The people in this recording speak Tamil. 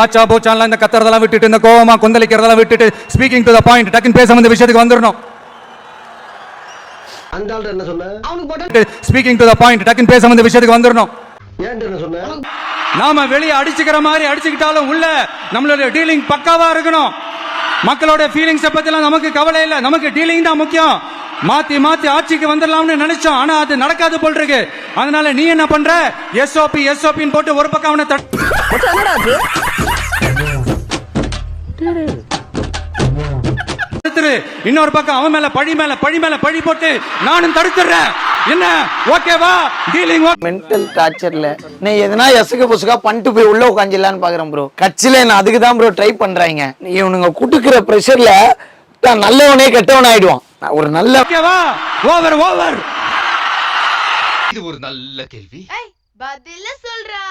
ஆச்சா போச்சான்லாம் இந்த கத்துறதெல்லாம் விட்டுட்டு இந்த கோவமா கொந்தளிக்கிறதெல்லாம் விட்டுட்டு ஸ்பீக்கிங் டு த பாயிண்ட் டக்குன்னு பேச வந்த விஷயத்துக்கு வந்துடணும். அந்த ஆள்கிட்ட என்ன சொன்ன? அவனுக்கு போட்டு ஸ்பீக்கிங் டு த பாயிண்ட் டக்குன்னு பேச வந்த விஷயத்துக்கு வந்துடணும். ஏன்ட்ட என்ன சொன்ன? நாம வெளியே அடிச்சுக்கிற மாதிரி அடிச்சுக்கிட்டாலும் உள்ள நம்மளுடைய டீலிங் பக்காவா இருக்கணும். மக்களோட ஃபீலிங்ஸை பத்திலாம் நமக்கு கவலை இல்லை, நமக்கு டீலிங் தான் முக்கியம். மாத்தி மாத்தி ஆட்சிக்கு வந்துடலாம்னு நினைச்சோம், ஆனா அது நடக்காது போல் இருக்கு. அதனால நீ என்ன பண்ற? எஸ்ஓபி எஸ்ஓபின்னு போட்டு ஒரு பக்கம் அவனை இன்னொரு பக்கம் அவன் மேல பழி போட்டு நானும் தடுத்துறேன். என்ன ஓகேவா? டீலிங் மென்டல் டார்ச்சர்ல நீ எதனா எசுக்கு புசுக்கா பண்ணிட்டு போய் உள்ள உட்காந்துலான்னு பாக்குறேன் ப்ரோ. கட்சியில நான் அதுக்கு தான் ப்ரோ ட்ரை பண்றாங்க. இவனுங்க குடுக்குற பிரஷர்ல நல்லவனே கெட்டவன் ஆயிடுவான். ஒரு நல்ல ஓகேவா? Over over. இது ஒரு நல்ல கேள்வி. பதில சொல்றா.